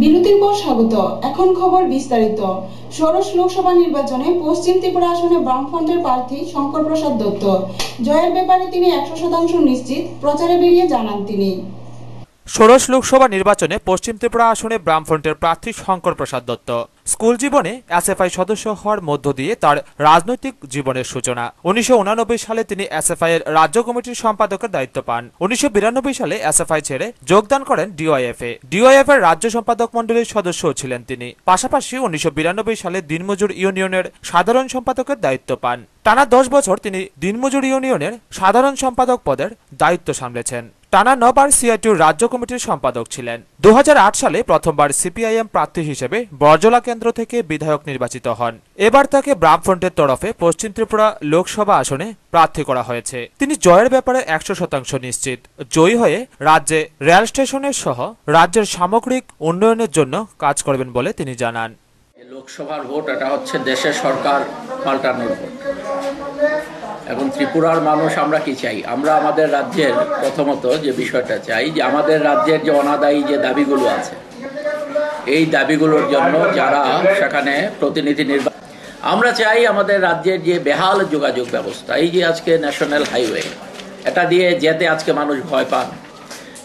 বিরতির পর স্বাগত। এখন খবর বিস্তারিত। ষোড়শ লোকসভা নির্বাচনে পশ্চিম ত্রিপুরা আসনে বামফ্রন্টের প্রার্থী শঙ্কর প্রসাদ দত্ত জয়ের ব্যাপারে তিনি 100% নিশ্চিত, প্রচারে বেরিয়ে জানান তিনি। ষোড়শ লোকসভা নির্বাচনে পশ্চিম ত্রিপুরা আসনে বামফ্রন্টের প্রার্থী শঙ্কর প্রসাদ দত্ত স্কুল জীবনে এসএফআই সদস্য হওয়ার মধ্য দিয়ে তার রাজনৈতিক জীবনের সূচনা। 1989 সালে তিনি এসএফআই এর রাজ্য কমিটির সম্পাদকের দায়িত্ব পান। 1992 সালে এসএফআই ছেড়ে যোগদান করেন ডিওয়াইএফ এ। ডিওয়াইএফ এর রাজ্য সম্পাদক মণ্ডলীর সদস্য ছিলেন তিনি। পাশাপাশি 1992 সালে দিনমজুর ইউনিয়নের সাধারণ সম্পাদকের দায়িত্ব পান। টানা 10 বছর তিনি দিনমজুর ইউনিয়নের সাধারণ সম্পাদক পদের দায়িত্ব সামলেছেন। টানা 9 বার সিআইটিউর রাজ্য কমিটির সম্পাদক ছিলেন। 2008 সালে প্রথমবার সিপিআইএম প্রার্থী হিসেবে বরজলা কেন্দ্র থেকে বিধায়ক নির্বাচিত হন। এবার তাকে বামফ্রন্টের তরফে পশ্চিম ত্রিপুরা লোকসভা আসনে প্রার্থী করা হয়েছে। তিনি জয়ের ব্যাপারে 100% নিশ্চিত। জয়ী হয়ে রাজ্যে রেল স্টেশনের সহ রাজ্যের সামগ্রিক উন্নয়নের জন্য কাজ করবেন বলে তিনি জানান। লোকসভার ভোট এটা হচ্ছে দেশের সরকার পাল্টানোর ভোট। এখন ত্রিপুরার মানুষ আমরা কি চাই? আমরা আমাদের রাজ্যের প্রথমত যে বিষয়টা চাই যে আমাদের রাজ্যের যে অনাদায়ী যে দাবিগুলো আছে এই দাবিগুলোর জন্য যারা সেখানে প্রতিনিধি নির্বাচন, আমরা চাই আমাদের রাজ্যের যে বেহাল যোগাযোগ ব্যবস্থা, এই যে আজকে ন্যাশনাল হাইওয়ে, এটা দিয়ে যেতে আজকে মানুষ ভয় পান,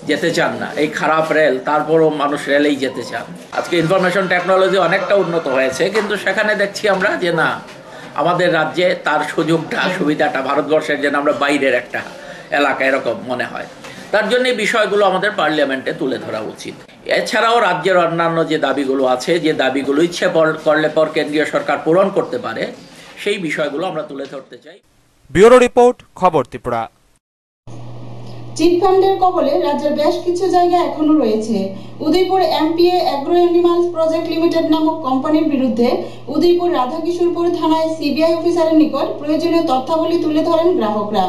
যেতে চান না। এই খারাপ রেল, তারপরও মানুষ রেলেই যেতে চান। আজকে ইনফরমেশন টেকনোলজি অনেকটা উন্নত হয়েছে, কিন্তু সেখানে দেখছি আমরা যে না, আমাদের রাজ্যে তার সুযোগটা সুবিধাটা ভারতবর্ষের যেন আমরা বাইরের একটা এলাকা এরকম মনে হয়। তার জন্য এই বিষয়গুলো আমাদের পার্লামেন্টে তুলে ধরা উচিত। এছাড়াও রাজ্যের অন্যান্য যে দাবিগুলো আছে, যে দাবিগুলো ইচ্ছে করলে পর কেন্দ্রীয় সরকার পূরণ করতে পারে, সেই বিষয়গুলো আমরা তুলে ধরতে চাই। ব্যুরো রিপোর্ট, খবর ত্রিপুরা। চিটফান্ডের কবলে রাজ্যের বেশ কিছু জায়গা এখনো রয়েছে। Udaipur MPA agro animals project limited নামক কোম্পানির বিরুদ্ধে উদয়পুর রাধাকিশোরপুর থানায় সিবিআই অফিসারের নিকট প্রয়োজনীয় তথ্যাবলী তুলে ধরেন গ্রাহকরা।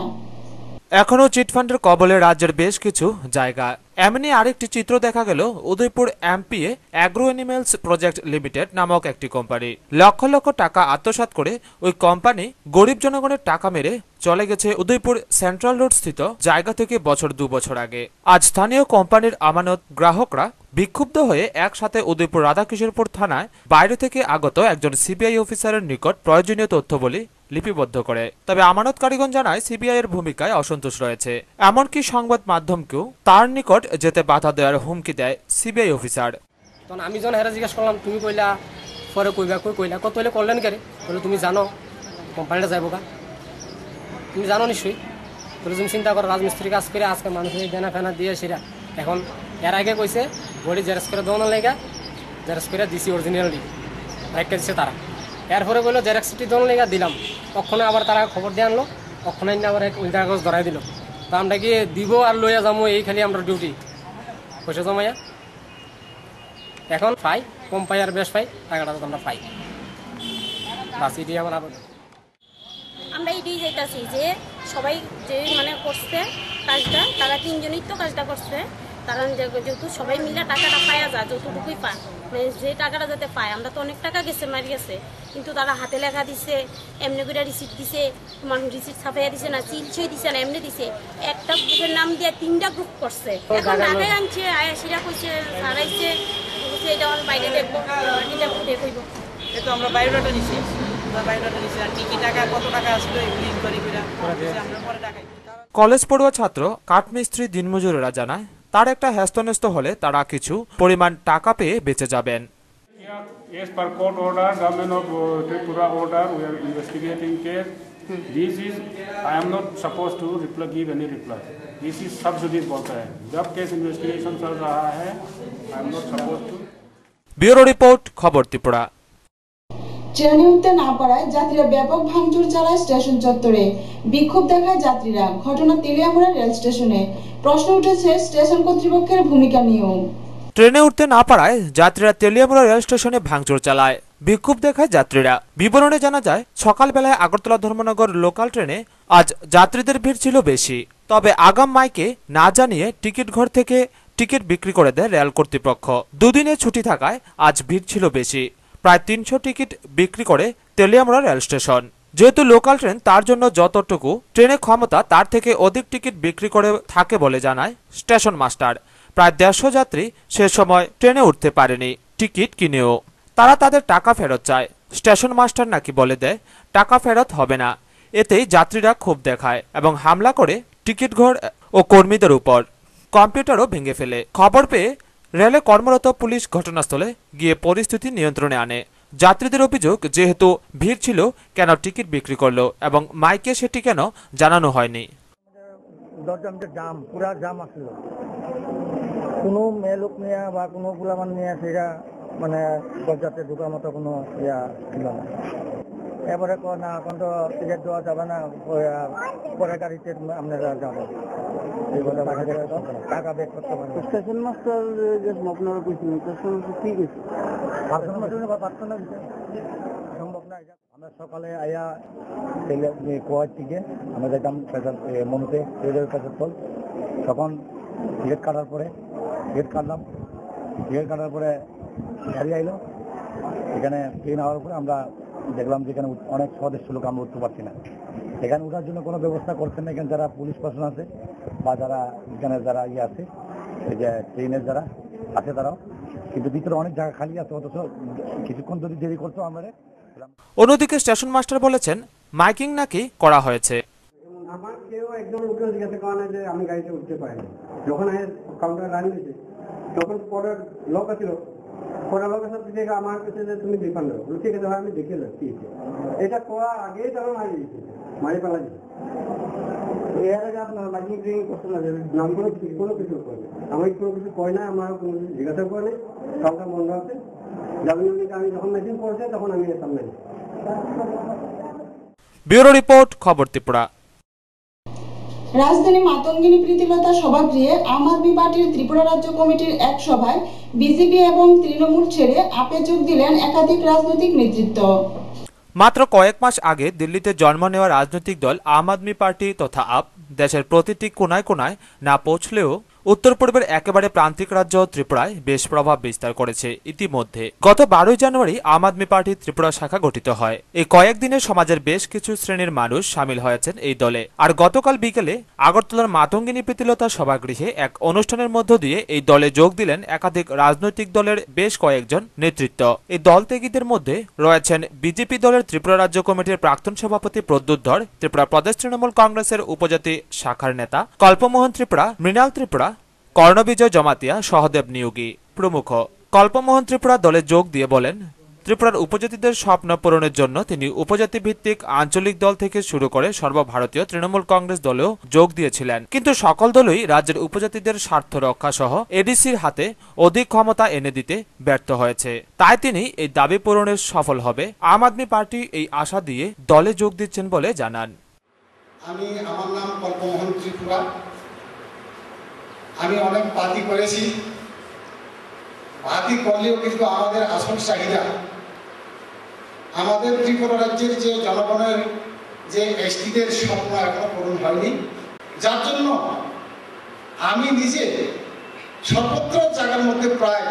এখনো চিটফান্ডের কবলে রাজ্যের বেশ কিছু জায়গা। এমনি আরেকটি চিত্র দেখা গেল Udaipur MPA agro animals project limited নামক একটি কোম্পানি। লক্ষ লক্ষ টাকা আত্মসাৎ করে ওই কোম্পানি গরিব জনগণের টাকা মেরে চলে গেছে উদয়পুর সেন্ট্রাল রোড স্থিত জায়গা থেকে 2 বছর আগে। আজ স্থানীয় কোম্পানির আমানত গ্রাহকরা বিক্ষুব্ধ হয়ে একসাথে উদয়পুর রাধাকিশোরপুর থানায় বাইরে থেকে আগত একজন সিবিআই অফিসারের নিকট প্রয়োজনীয় তথ্যাবলী লিপিবদ্ধ করে। তবে আমানতকারীগণ জানায় সিবিআই এর ভূমিকায় অসন্তোষ রয়েছে। এমনকি সংবাদ মাধ্যমকেও তার নিকট যেতে বাধা দেওয়ার হুমকি দেয় সিবিআই অফিসার। তখন আমি যখন হেরা জিজ্ঞাসা করলাম, তুমি কইলা পরে কইলা কত হলে করলেন কে? বলে তুমি জানো কোম্পানিটা যাইব কা? তুমি জানো নিশ্চয়ই। বলে তুমি চিন্তা করো, রাজমিস্ত্রি কাজ করে আজকে মানুষের দেনা ফেনা দিয়ে সেরা। এখন এর আগে কইছে বডি জেরক্স করে দেওয়ার লেগা, জেরক্স করে দিছি অরিজিনালি একটা দিচ্ছে তারা। এরপরে বললো জেরক্সটি দেওয়ার লেগা দিলাম, কখনো আবার তারা খবর দিয়ে আনলো, কখনো আবার উল্টা কাগজ ধরাই দিল। তো আমরা কি দিব আর লইয়া যাবো, এই খালি আমরা ডিউটি পয়সা জমাইয়া। এখন পাই কম পাই আর বেশ পাই, টাকাটা তো আমরা পাই। বাস এটি আমার আবেদন। আমরা এটাই চাইতেছি যে সবাই যে মানে করছে কাজটা, তারা 3 জনই তো কাজটা করছে, তারা যেহেতু সবাই মিলে টাকাটা পাওয়া যায়, যতটুকুই পায়, মানে যে টাকাটা যাতে পায়। আমরা তো অনেক টাকা গেছে মারি গেছে, কিন্তু তারা হাতে লেখা দিছে, এমনি করে রিসিপ্ট দিছে, মানুষ রিসিপ্ট ছাপাইয়া দিছে না, চিলছই দিছে না, এমনি দিছে। একটা গ্রুপের নাম দিয়ে 3টা গ্রুপ করছে। এখন আগে আনছে আয়াসিরা কইছে সারাইছে, এটা বাইরে দেখবো, এটা ফুটে কইব। তো আমরা বায়োডাটা নিছি, আর কি কি টাকা কত টাকা আসলো এগুলি ইনকোয়ারি করে আমরা পরে টাকা। কলেজ পড়ুয়া ছাত্র কাঠমিস্ত্রি দিনমজুরেরা জানায় তার একটা হ্যাস্তন্যস্ত হলে তারা কিছু পরিমাণ টাকা পেয়ে বেঁচে যাবেন। As per court order, Government of Tripura order, we are investigating case. This is, I am not supposed to give any reply. This is sub judice बोलता है. जब केस इन्वेस्टिगेशन चल रहा है, I am not supposed to. Bureau report, খবর ত্রিপুরা। ট্রেনে উঠতে না পারায় যাত্রীরা ব্যাপক ভাঙচুর চালায় স্টেশন চত্বরে। বিক্ষোভ দেখায় যাত্রীরা। ঘটনা তেলিয়ামুড়া রেল স্টেশনে। প্রশ্ন উঠেছে স্টেশন কর্তৃপক্ষের ভূমিকা নিয়েও। ট্রেনে উঠতে না পারায় যাত্রীরা তেলিয়ামুড়া রেল স্টেশনে ভাঙচুর চালায়, বিক্ষোভ দেখায় যাত্রীরা। বিবরণে জানা যায় সকালবেলায় আগরতলা ধর্মনগর লোকাল ট্রেনে আজ যাত্রীদের ভিড় ছিল বেশি। তবে আগাম মাইকে না জানিয়ে টিকিট ঘর থেকে টিকিট বিক্রি করে দেয় রেল কর্তৃপক্ষ। দুদিনে ছুটি থাকায় আজ ভিড় ছিল বেশি। প্রায় 300 টিকিট বিক্রি করে তেলিয়ামুড়া রেল স্টেশন। যেহেতু লোকাল ট্রেন, তার জন্য যতটুকু ট্রেনের ক্ষমতা তার থেকে অধিক টিকিট বিক্রি করে থাকে বলে জানায় স্টেশন মাস্টার। প্রায় 150 যাত্রী সে সময় ট্রেনে উঠতে পারেনি টিকিট কিনেও। তারা তাদের টাকা ফেরত চায়। স্টেশন মাস্টার নাকি বলে দেয় টাকা ফেরত হবে না। এতেই যাত্রীরা ক্ষোভ দেখায় এবং হামলা করে টিকিট ঘর ও কর্মীদের উপর। কম্পিউটারও ভেঙে ফেলে। খবর পেয়ে রেলে কর্মরত পুলিশ ঘটনাস্থলে গিয়ে পরিস্থিতি নিয়ন্ত্রণে আনে। যাত্রীদের অভিযোগ, যেহেতু ভিড় ছিল কেন টিকিট বিক্রি করলো এবং মাইকে সেটি কেন জানানো হয়নি। জাম পুরা জাম আসলো, কোনো মেয়ে লোক নিয়ে বা কোনো পোলামান নিয়ে সেটা মানে দরজাতে ঢোকার মতো কোনো ইয়া ছিল না। এবারে না এখন তো টিকিট দেওয়া যাবে না, পরে গাড়িতে আপনারা যাবেন টাকা বের করতে পারেন। স্টেশন মাস্টার আপনারা ঠিক আছে সম্ভব না। আমরা সকালে আয়া কোয়ার থেকে আমরা যেতাম মনুতে পেশার তখন টিকিট কাটার পরে টিকিট কাটার পরে গাড়ি আইলো। এখানে ট্রেন আওয়ার পরে আমরা দেখলাম যে এখানে অনেক সদস্য লোক আমরা উঠতে পারছি না। এখানে ওঠার জন্য কোনো ব্যবস্থা করছেন না। এখানে যারা পুলিশ প্রশাসন আছে বা যারা এখানে যারা আছে এই যে ট্রেনের যারা আছে তারাও, কিন্তু ভিতরে অনেক জায়গা খালি আছে, অথচ কিছুক্ষণ যদি দেরি করতো আমরা। অন্যদিকে স্টেশন মাস্টার বলেছেন মাইকিং নাকি করা হয়েছে। আমার কেউ একজন লোকের জিজ্ঞাসা করে না যে আমি গাড়িতে উঠতে পারি না। যখন কাউন্টার রান দিয়েছে তখন পরের লোক আছিল, পরের লোকের সাথে দেখে আমার কাছে যে তুমি রিফান্ড দেবো, ঠিক আছে ভাই আমি দেখে যাচ্ছি। এটা করার আগেই তারা মারি দিয়েছে, মারি পালা দিয়েছে। এর আগে আপনার মাইকিং করতে না যাবে নাম কোনো কিছু করবে, আমি কোনো কিছু করি না, আমার কোনো কিছু জিজ্ঞাসা করে নেই। কাউন্টার বন্ধ আছে, যাবেন আমি যখন মেশিন পড়ছে তখন আমি সামনে। ব্যুরো রিপোর্ট, খবর ত্রিপুরা। রাজধানী মাতঙ্গিনী প্রীতিলতা সভাগৃহে আম আদমি পার্টির ত্রিপুরা রাজ্য কমিটির এক সভায় বিজেপি এবং তৃণমূল ছেড়ে আপে যোগ দিলেন একাধিক রাজনৈতিক নেতৃত্ব। মাত্র কয়েক মাস আগে দিল্লিতে জন্ম নেওয়া রাজনৈতিক দল আম আদমি পার্টি তথা আপ দেশের প্রতিটি কোনায় কোনায় না পৌঁছলেও উত্তর পূর্বের একেবারে প্রান্তিক রাজ্য ত্রিপুরায় বেশ প্রভাব বিস্তার করেছে। ইতিমধ্যে গত 12 জানুয়ারি আম আদমি পার্টির ত্রিপুরা শাখা গঠিত হয়। এই কয়েকদিনে সমাজের বেশ কিছু শ্রেণীর মানুষ সামিল হয়েছেন এই দলে। আর গতকাল বিকেলে আগরতলার মাতঙ্গিনী প্রীতিলতা সভাগৃহে এক অনুষ্ঠানের মধ্য দিয়ে এই দলে যোগ দিলেন একাধিক রাজনৈতিক দলের বেশ কয়েকজন নেতৃত্ব। এই দল ত্যাগীদের মধ্যে রয়েছেন বিজেপি দলের ত্রিপুরা রাজ্য কমিটির প্রাক্তন সভাপতি প্রদ্যুৎ ধর, ত্রিপুরা প্রদেশ তৃণমূল কংগ্রেসের উপজাতি শাখার নেতা কল্পমোহন ত্রিপুরা, মৃণাল ত্রিপুরা, কর্ণবিজয় জমাতিয়া, সহদেব নিয়োগী প্রমুখ। কল্পমোহন ত্রিপুরা দলে যোগ দিয়ে বলেন, ত্রিপুরার উপজাতিদের স্বপ্ন পূরণের জন্য তিনি উপজাতি ভিত্তিক আঞ্চলিক দল থেকে শুরু করে সর্বভারতীয় তৃণমূল কংগ্রেস দলেও যোগ দিয়েছিলেন। কিন্তু সকল দলই রাজ্যের উপজাতিদের স্বার্থ রক্ষা সহ এডিসির হাতে অধিক ক্ষমতা এনে দিতে ব্যর্থ হয়েছে। তাই তিনি এই দাবি পূরণে সফল হবে আম আদমি পার্টি এই আশা দিয়ে দলে যোগ দিচ্ছেন বলে জানান। আমার নাম কল্পমোহন ত্রিপুরা। আমি অনেক পার্টি করেছি, পার্টি করলেও কিন্তু আমাদের আসল চাহিদা আমাদের ত্রিপুরা রাজ্যের যে জনগণের যে এসটিদের স্বপ্ন এখনো পূরণ হয়নি, যার জন্য আমি নিজে সর্বত্র জায়গার মধ্যে প্রায়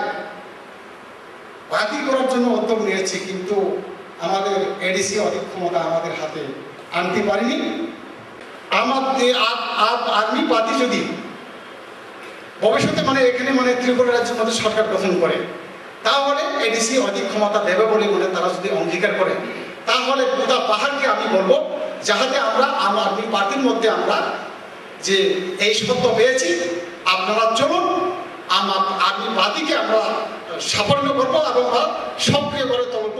পার্টি করার জন্য উদ্যোগ নিয়েছি, কিন্তু আমাদের এডিসি অধিক ক্ষমতা আমাদের হাতে আনতে পারিনি। আমাদের আর্মি পার্টি যদি ভবিষ্যতে এখানে ত্রিপুরা রাজ্যের মধ্যে সরকার গঠন করে, তাহলে এডিসি অধিক ক্ষমতা দেবে বলে তারা যদি অঙ্গীকার করে, তাহলে গোটা পাহাড়কে আমি বলবো যাহাতে আমরা আম আদমি পার্টির মধ্যে আমরা যে এই সত্য পেয়েছি, আপনারা চলুন আম আদমি পার্টিকে আমরা সাফল্য করবো এবং সক্রিয় করে তুলব।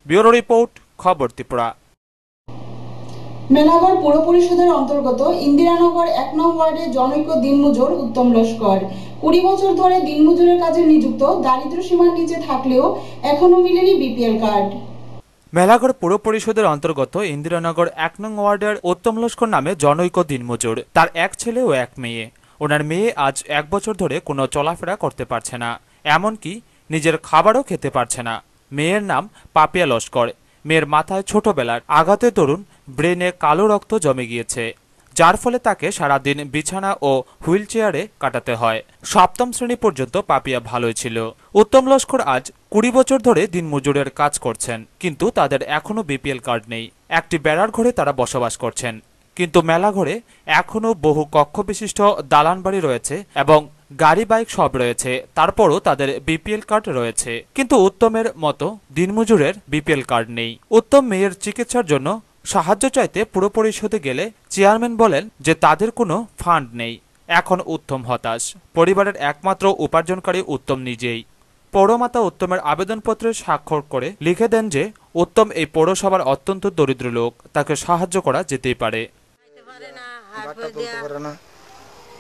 ব্যুরো রিপোর্ট, খবর ত্রিপুরা। মেলাঘর পৌর পরিষদের অন্তর্গত ইন্দিরানগর 1 নং ওয়ার্ডে জনৈক দিনমজুর উত্তম লস্কর 20 বছর ধরে দিনমজুরের কাজে নিযুক্ত, দারিদ্র সীমার নিচে থাকলেও এখনো মিলেনি বিপিএল কার্ড। মেলাঘর পৌর পরিষদের অন্তর্গত ইন্দিরানগর 1 নং ওয়ার্ডের উত্তম লস্কর নামে জনৈক দিনমজুর। তার এক ছেলে ও এক মেয়ে। ওনার মেয়ে আজ 1 বছর ধরে কোনো চলাফেরা করতে পারছে না, এমনকি নিজের খাবারও খেতে পারছে না। মেয়ের নাম পাপিয়া লস্কর। মেয়ের মাথায় ছোটবেলার আঘাতে দরুন ব্রেনে কালো রক্ত জমে গিয়েছে, যার ফলে তাকে সারাদিন বিছানা ও হুইল চেয়ারে কাটাতে হয়। 7ম শ্রেণী পর্যন্ত পাপিয়া ভালোই ছিল। উত্তম লস্কর আজ 20 বছর ধরে দিনমজুরের কাজ করছেন, কিন্তু তাদের এখনো বিপিএল কার্ড নেই। একটি বেড়ার ঘরে তারা বসবাস করছেন, কিন্তু মেলাঘরে এখনো বহু কক্ষ বিশিষ্ট দালান বাড়ি রয়েছে এবং গাড়ি বাইক সব রয়েছে, তারপরও তাদের বিপিএল কার্ড রয়েছে। কিন্তু উত্তমের মতো দিনমজুরের বিপিএল কার্ড নেই। উত্তম মেয়ের চিকিৎসার জন্য সাহায্য চাইতে পুরো পরিষদে গেলে চেয়ারম্যান বলেন যে তাদের কোনো ফান্ড নেই। এখন উত্তম হতাশ। পরিবারের একমাত্র উপার্জনকারী উত্তম নিজেই। পৌরমাতা উত্তমের আবেদনপত্রে স্বাক্ষর করে লিখে দেন যে উত্তম এই পৌরসভার অত্যন্ত দরিদ্র লোক, তাকে সাহায্য করা যেতেই পারে।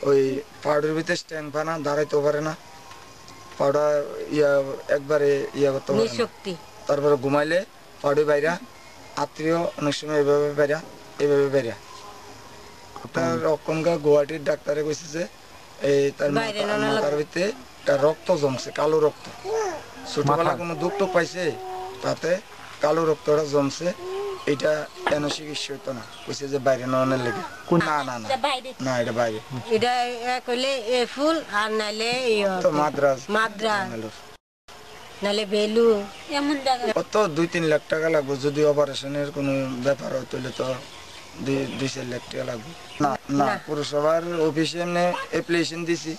ওই পাউডার ভিতরে স্ট্যান্ড বানা দাঁড়াইতে পারে না, পাউডার একবারে করতে পারে না। তারপরে ঘুমাইলে পাউডার বাইরা, আত্মীয় অনেক সময় এভাবে বাইরা। তার অক্ষণকার গুয়াহাটির ডাক্তারে কইছে যে এই তার মাথার ভিতরে রক্ত জমছে, কালো রক্ত। ছোটবেলা কোনো দুঃখ পাইছে, তাতে কালো রক্তটা জমছে। এটা কেন চিকিৎসা হইতো না, কইছে যে বাইরে নেওয়ার লেগে। না না না না, এটা বাইরে, এটা কইলে এ ফুল আর নাইলে তো মাদ্রাজ নাইলে বেলু এমন জায়গা। কত 2-3 লাখ টাকা লাগবে। যদি অপারেশনের কোনো ব্যাপার হয় তাহলে তো 2-4 লাখ টাকা লাগবে। না না, পুরসভার অফিসে এমনি অ্যাপ্লিকেশন দিছি।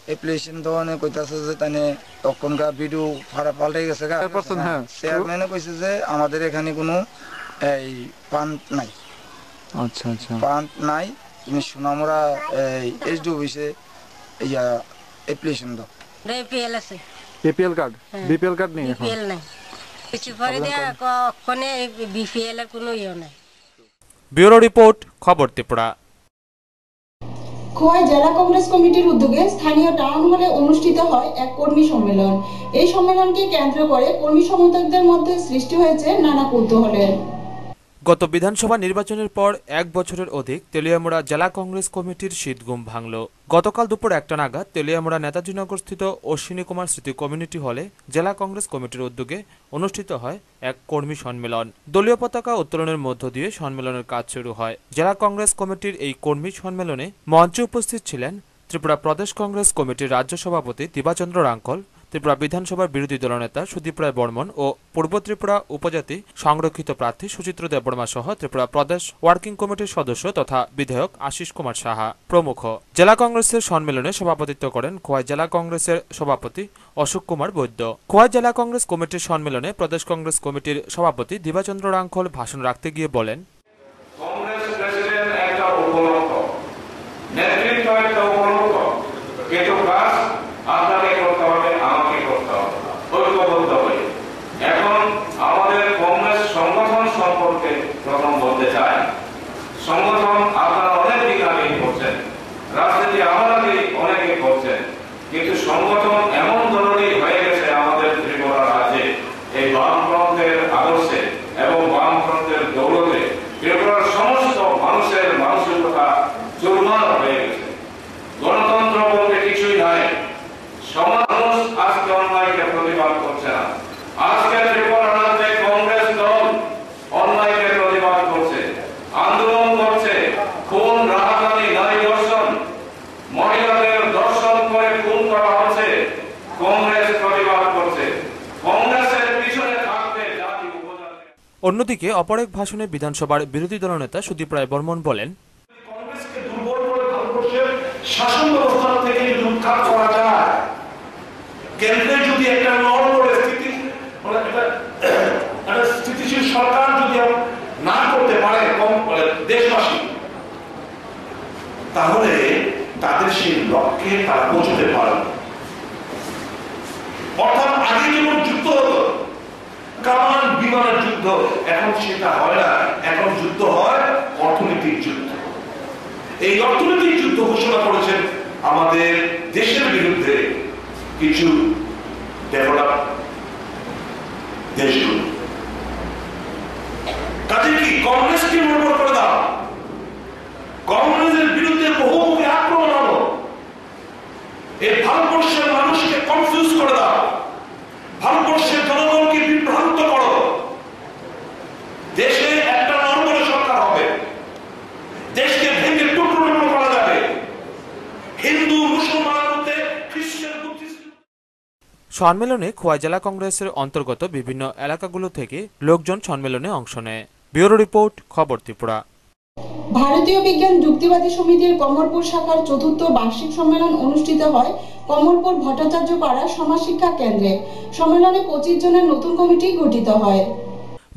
অ্যাপ্লিকেশন দেওয়ানে কইতাছে যে তানে তখনকার ভিডিও পাল্টে গেছে। চেয়ারম্যানে কইছে যে আমাদের এখানে কোনো এই পান্ট নাই। আচ্ছা আচ্ছা, পান্ট নাই, তুমি সোনামুড়া এইচডি অফিসে অ্যাপ্লিকেশন দাও। বিপিএল আছে, বিপিএল কার্ড, বিপিএল কার্ড নেই এখন। বিপিএল নাই, কিছু পরে দেয়া কোনে বিপিএল এর কোনো ইয়ে নাই। ব্যুরো রিপোর্ট, খবর ত্রিপুরা। খোয়াই জেলা কংগ্রেস কমিটির উদ্যোগে স্থানীয় টাউন হলে অনুষ্ঠিত হয় এক কর্মী সম্মেলন। এই সম্মেলনকে কেন্দ্র করে কর্মী সমর্থকদের মধ্যে সৃষ্টি হয়েছে নানা কৌতূহলের। গত বিধানসভা নির্বাচনের পর 1 বছরের অধিক তেলিয়ামুড়া জেলা কংগ্রেস কমিটির শীতঘুম ভাঙল। গতকাল দুপুর 1টা নাগাদ তেলিয়ামুড়া নেতাজিনগর স্থিত অশ্বিনী কুমার স্মৃতি কমিউনিটি হলে জেলা কংগ্রেস কমিটির উদ্যোগে অনুষ্ঠিত হয় এক কর্মী সম্মেলন। দলীয় পতাকা উত্তোলনের মধ্য দিয়ে সম্মেলনের কাজ শুরু হয়। জেলা কংগ্রেস কমিটির এই কর্মী সম্মেলনে মঞ্চে উপস্থিত ছিলেন ত্রিপুরা প্রদেশ কংগ্রেস কমিটির রাজ্য সভাপতি দিবাচন্দ্র রাঙ্কল, ত্রিপুরা বিধানসভার বিরোধী দলনেতা সুদীপ রায় বর্মন ও পূর্ব ত্রিপুরা উপজাতি সংরক্ষিত প্রার্থী সুচিত্র দেববর্মা সহ ত্রিপুরা প্রদেশ ওয়ার্কিং কমিটির সদস্য তথা বিধায়ক আশিস কুমার সাহা প্রমুখ। জেলা কংগ্রেসের সম্মেলনে সভাপতিত্ব করেন খোয়াই জেলা কংগ্রেসের সভাপতি অশোক কুমার বৈদ্য। খোয়াই জেলা কংগ্রেস কমিটির সম্মেলনে প্রদেশ কংগ্রেস কমিটির সভাপতি দিবাচন্দ্র রাঙ্কল ভাষণ রাখতে গিয়ে বলেন, সংগঠন আপনারা অনেক দিক আগে করছেন, রাজনীতি আমাদের অনেকে করছেন, কিন্তু সংগঠন এমন ধরনের হয়ে গেছে আমাদের ত্রিপুরা রাজ্যে এই বামফ্রন্টের আদর্শে এবং বামফ্রন্টের দৌলতে ত্রিপুরার সমস্ত মানুষের মানসিকতা চুরমার হয়ে গেছে। গণতন্ত্র বলতে কিছুই নাই। সমাজ আজকে অন্যায়কে প্রতিবাদ করছে না। আজকে ত্রিপুরা রাজ্যে কংগ্রেস দল অন্যায়কে প্রতিবাদ করছে, আন্দোলন করছে। খুন, রাহাজানি, নারী ধর্ষণ, মহিলাদের ধর্ষণ করে খুন করা হচ্ছে, কংগ্রেস প্রতিবাদ করছে। কংগ্রেসের পিছনে থাকবে জাতি উপজাতি। অন্যদিকে অপর এক ভাষণে বিধানসভার বিরোধী দলনেতা সুদীপ রায় বর্মন বলেন, কংগ্রেসকে দুর্বল করে ভারতবর্ষের শাসন ব্যবস্থা থেকে যদি উদ্ধার করা যায়, কেন্দ্রে যদি একটা নরবরে স্থিতিশীল সরকার যদি না করতে পারে দেশবাসী, তাহলে তাদের সেই লক্ষ্যে তারা পৌঁছতে পারে। অর্থাৎ আগে যেমন যুদ্ধ হতো, কামান বিমানের যুদ্ধ, এখন সেটা হয় না। এখন যুদ্ধ হয় অর্থনৈতিক যুদ্ধ। এই অর্থনৈতিক যুদ্ধ ঘোষণা করেছেন আমাদের দেশের বিরুদ্ধে কিছু ডেভেলপ দেশগুলো। কাজে কি কংগ্রেসকে নড়বড় করে দাও, কংগ্রেসের বিরুদ্ধে বহুমুখী আক্রমণ হলো, এই ভারতবর্ষের মানুষকে কনফিউজ করে দাও, ভারতবর্ষের জনগণকে বিভ্রান্ত করো। দেশে একটা নরবরে সরকার হবে, দেশকে ভেঙে টুকরো টুকরো করা যাবে, হিন্দু মুসলমানের মধ্যে খ্রিস্টান বুদ্ধিস্ট। সম্মেলনে খোয়াই জেলা কংগ্রেসের অন্তর্গত বিভিন্ন এলাকাগুলো থেকে লোকজন সম্মেলনে অংশ নেয়। ব্যুরো রিপোর্ট, খবর ত্রিপুরা। ভারতীয় বিজ্ঞান যুক্তিবাদী সমিতির কমলপুর শাখার ৪র্থ বার্ষিক সম্মেলন অনুষ্ঠিত হয় কমলপুর ভট্টাচার্য পাড়া সমাজ শিক্ষা কেন্দ্রে। সম্মেলনে ২৫ জনের নতুন কমিটি গঠিত হয়।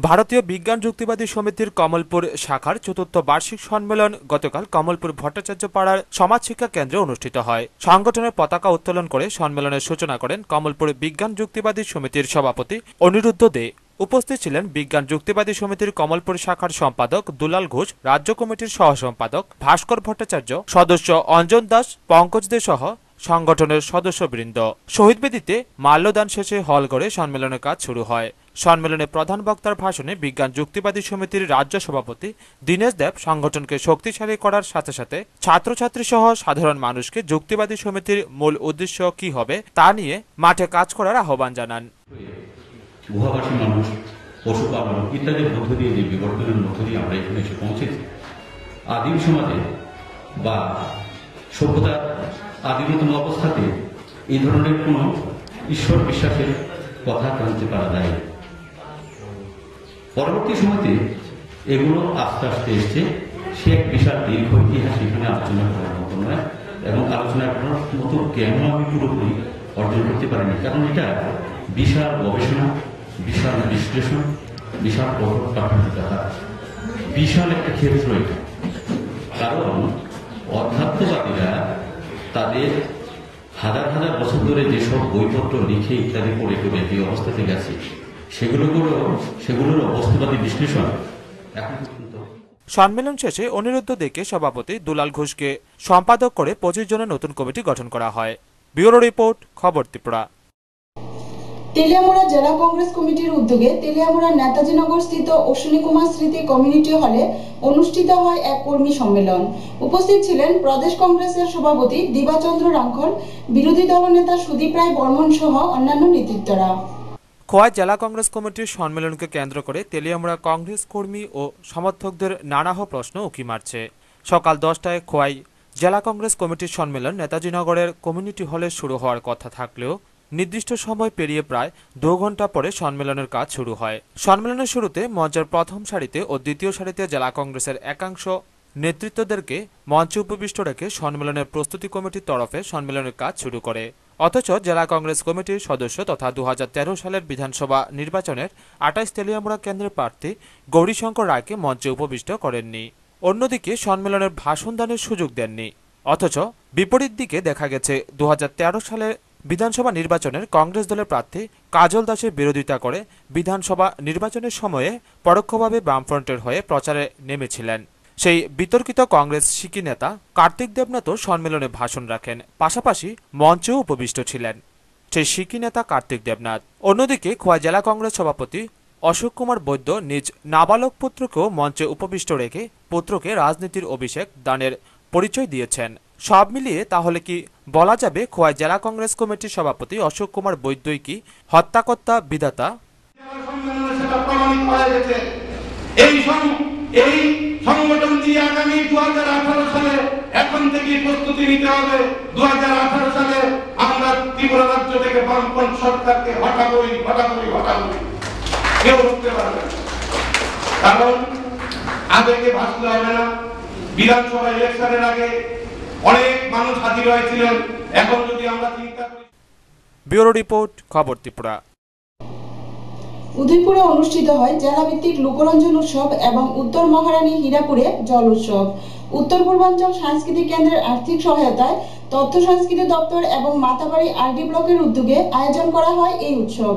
ভারতীয় বিজ্ঞান যুক্তিবাদী সমিতির কমলপুর শাখার ৪র্থ বার্ষিক সম্মেলন গতকাল কমলপুর ভট্টাচার্য পাড়ার সমাজ শিক্ষা কেন্দ্রে অনুষ্ঠিত হয়। সংগঠনের পতাকা উত্তোলন করে সম্মেলনের সূচনা করেন কমলপুর বিজ্ঞান যুক্তিবাদী সমিতির সভাপতি অনিরুদ্ধ দে। উপস্থিত ছিলেন বিজ্ঞান যুক্তিবাদী সমিতির কমলপুর শাখার সম্পাদক দুলাল ঘোষ, রাজ্য কমিটির সহ সম্পাদক ভাস্কর ভট্টাচার্য, সদস্য অঞ্জন দাস, পঙ্কজ দে সহ সংগঠনের সদস্যবৃন্দ। শহীদ বেদিতে মাল্যদান শেষে হল ঘরে সম্মেলনের কাজ শুরু হয়। সম্মেলনে প্রধান বক্তার ভাষণে বিজ্ঞান যুক্তিবাদী সমিতির রাজ্য সভাপতি দীনেশ দেব সংগঠনকে শক্তিশালী করার সাথে সাথে ছাত্রছাত্রী সহ সাধারণ মানুষকে যুক্তিবাদী সমিতির মূল উদ্দেশ্য কি হবে তা নিয়ে মাঠে কাজ করার আহ্বান জানান। গুহাবাসী মানুষ, পশুপালন ইত্যাদির মধ্য দিয়ে যে বিবর্তনের মধ্য দিয়ে আমরা এখানে এসে পৌঁছেছি, আদিম সমাজে বা সভ্যতার আদিমতম অবস্থাতে এই ধরনের কোনো ঈশ্বর বিশ্বাসের কথা জানতে পারা যায়। পরবর্তী সময়তে এগুলো আস্তে আস্তে এসছে। সে এক বিশাল দীর্ঘ ইতিহাস এখানে আলোচনা করার মতো নয়, এবং আলোচনা করার মতো জ্ঞানও আমি পুরোপুরি অর্জন করতে পারিনি, কারণ এটা বিশাল গবেষণা, বিশাল বিশ্লেষণ, বিশাল প্রাথমিকতা, বিশাল একটা ক্ষেত্র এটা। কারণ অধ্যাত্মবাদীরা তাদের হাজার হাজার বছর ধরে যেসব বইপত্র লিখে ইত্যাদি পড়ে করে যে অবস্থাতে গেছে, সেগুলোর অবস্থাবাদী বিশ্লেষণ এখন পর্যন্ত। সম্মেলন শেষে অনিরুদ্ধ দেকে সভাপতি, দুলাল ঘোষকে সম্পাদক করে ২৫ জনের নতুন কমিটি গঠন করা হয়। ব্যুরো রিপোর্ট, খবর ত্রিপুরা। তেলিয়ামুড়া জেলা কংগ্রেস কমিটির উদ্যোগে তেলিয়ামুড়া নেতাজিনগর স্থিত অশ্বিনী কুমার স্মৃতি কমিউনিটি হলে অনুষ্ঠিত হয় এক কর্মী সম্মেলন। উপস্থিত ছিলেন প্রদেশ কংগ্রেসের সভাপতি দিবাচন্দ্র রাঙ্খল, বিরোধী দলনেতা সুদীপ রায় বর্মন সহ অন্যান্য নেতৃত্বরা। খোয়াই জেলা কংগ্রেস কমিটির সম্মেলনকে কেন্দ্র করে তেলিয়ামুড়া কংগ্রেস কর্মী ও সমর্থকদের নানাহ প্রশ্ন উকি মারছে। সকাল ১০টায় খোয়াই জেলা কংগ্রেস কমিটির সম্মেলন নেতাজিনগরের কমিউনিটি হলে শুরু হওয়ার কথা থাকলেও নির্দিষ্ট সময় পেরিয়ে প্রায় ২ ঘন্টা পরে সম্মেলনের কাজ শুরু হয়। সম্মেলনের শুরুতে মঞ্চের প্রথম সারিতে ও দ্বিতীয় সারিতে জেলা কংগ্রেসের একাংশ নেতৃত্বদেরকে মঞ্চে উপবিষ্ট রেখে সম্মেলনের প্রস্তুতি কমিটির তরফে সম্মেলনের কাজ শুরু করে। অথচ জেলা কংগ্রেস কমিটির সদস্য তথা ২০১৩ সালের বিধানসভা নির্বাচনের ২৮ তেলিয়ামুড়া কেন্দ্রের প্রার্থী গৌরীশঙ্কর রায়কে মঞ্চে উপবিষ্ট করেননি। অন্যদিকে সম্মেলনের ভাষণ দানের সুযোগ দেননি। অথচ বিপরীত দিকে দেখা গেছে ২০১৩ সালের বিধানসভা নির্বাচনের কংগ্রেস দলের প্রার্থী কাজল দাসের বিরোধিতা করে বিধানসভা নির্বাচনের সময়ে পরোক্ষভাবে বামফ্রন্টের হয়ে প্রচারে নেমেছিলেন। সেই বিতর্কিত কংগ্রেস শিকি নেতা কার্তিক দেবনাথও সম্মেলনে ভাষণ রাখেন, পাশাপাশি মঞ্চেও উপবিষ্ট ছিলেন সেই শিকি নেতা কার্তিক দেবনাথ। অন্যদিকে খোয়াই জেলা কংগ্রেস সভাপতি অশোক কুমার বৈদ্য নিজ নাবালক পুত্রকেও মঞ্চে উপবিষ্ট রেখে পুত্রকে রাজনীতির অভিষেক দানের পরিচয় দিয়েছেন। সব মিলিয়ে তাহলে কি বলা যাবে খোয়াই জেলা কংগ্রেস কমিটির সভাপতি অশোক কুমার বৈদ্যই কি হত্যাকর্তা বিধাতা? এই সংগঠন দিয়ে আগামী 2018 সালে এখন থেকে প্রস্তুতি নিতে হবে। 2018 সালে আমরা ত্রিপুরা রাজ্য থেকে বামপন্থ সরকারকে হটাবই। কেউ রুখতে পারবে না, কারণ আবেগে ভাসতে হবে না। বিধানসভা ইলেকশনের আগে অনেক মানুষ হাজির হয়েছিলেন। এখন যদি আমরা চিন্তা করি। ব্যুরো রিপোর্ট, খবর ত্রিপুরা। উদয়পুরে অনুষ্ঠিত হয় জেলাভিত্তিক লোকরঞ্জন উৎসব এবং উত্তর মহারানী হীরাপুরে জল উৎসব। উত্তর পূর্বাঞ্চল সাংস্কৃতিক কেন্দ্রের আর্থিক সহায়তায় তথ্য সংস্কৃতি দপ্তর এবং মাতাবাড়ি আরডি ব্লকের উদ্যোগে আয়োজন করা হয় এই উৎসব।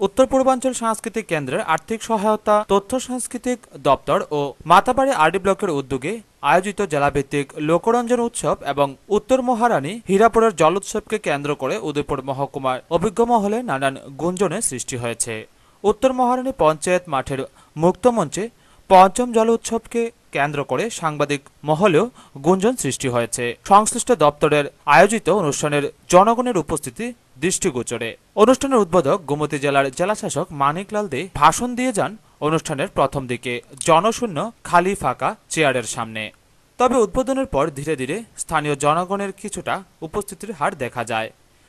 উত্তর পূর্বাঞ্চল সাংস্কৃতিক কেন্দ্রের আর্থিক সহায়তা তথ্য সাংস্কৃতিক দপ্তর ও মাতাবাড়ি আরডি ব্লকের উদ্যোগে আয়োজিত জেলাভিত্তিক লোকরঞ্জন উৎসব এবং উত্তর মহারানী হীরাপুরের জল উৎসবকে কেন্দ্র করে উদয়পুর মহকুমার অভিজ্ঞ মহলে নানান গুঞ্জনের সৃষ্টি হয়েছে। উত্তর মহারানী পঞ্চায়েত মাঠের মুক্ত মঞ্চে পঞ্চম জল উৎসবকে কেন্দ্র করে সাংবাদিক মহলেও গুঞ্জন সৃষ্টি হয়েছে। সংশ্লিষ্ট দপ্তরের আয়োজিত অনুষ্ঠানের জনগণের উপস্থিতি দৃষ্টিগোচরে। অনুষ্ঠানের উদ্বোধক গোমতী জেলার জেলাশাসক মানিকলাল দে ভাষণ দিয়ে যান অনুষ্ঠানের প্রথম দিকে জনশূন্য খালি ফাঁকা চেয়ারের সামনে। তবে উদ্বোধনের পর ধীরে ধীরে স্থানীয় জনগণের কিছুটা উপস্থিতির হার দেখা যায়।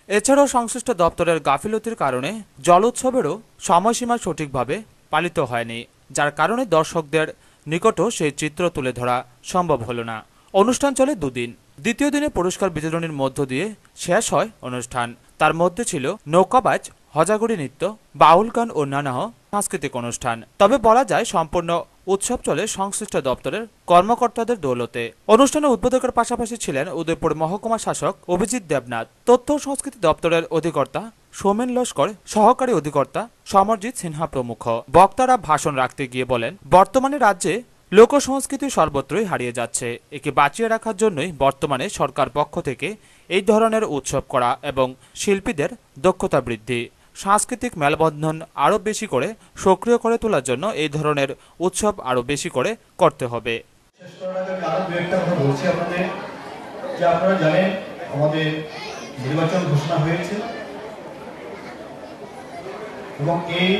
এছাড়াও সংশ্লিষ্ট দপ্তরের গাফিলতির কারণে জল উৎসবেরও সময়সীমা সঠিকভাবে পালিত হয়নি, যার কারণে দর্শকদের নিকটও সেই চিত্র তুলে ধরা সম্ভব হলো না। অনুষ্ঠান চলে 2 দিন। দ্বিতীয় দিনে পুরস্কার বিতরণের মধ্য দিয়ে শেষ হয় অনুষ্ঠান। তার মধ্যে ছিল নৌকাবাজ, হজাগড়ি নৃত্য, বাউল গান ও নানা সাংস্কৃতিক অনুষ্ঠান। তবে বলা যায় সম্পূর্ণ উৎসব চলে সংশ্লিষ্ট দপ্তরের কর্মকর্তাদের দৌলতে। অনুষ্ঠানে উদ্বোধকের পাশাপাশি ছিলেন উদয়পুর মহকুমা শাসক অভিজিৎ দেবনাথ, তথ্য ও সংস্কৃতি দপ্তরের অধিকর্তা সোমেন লস্কর, সহকারী অধিকর্তা সমরজিৎ সিনহা প্রমুখ। বক্তারা ভাষণ রাখতে গিয়ে বলেন, বর্তমানে রাজ্যে লোক সংস্কৃতি সর্বত্রই হারিয়ে যাচ্ছে। একে বাঁচিয়ে রাখার জন্যই বর্তমানে সরকার পক্ষ থেকে এই ধরনের উৎসব করা এবং শিল্পীদের দক্ষতা বৃদ্ধি, সাংস্কৃতিক মেলবন্ধন আরও বেশি করে সক্রিয় করে তোলার জন্য এই ধরনের উৎসব আরও বেশি করে করতে হবে। আপনারা জানেন আমাদের নির্বাচন ঘোষণা হয়েছে এবং এই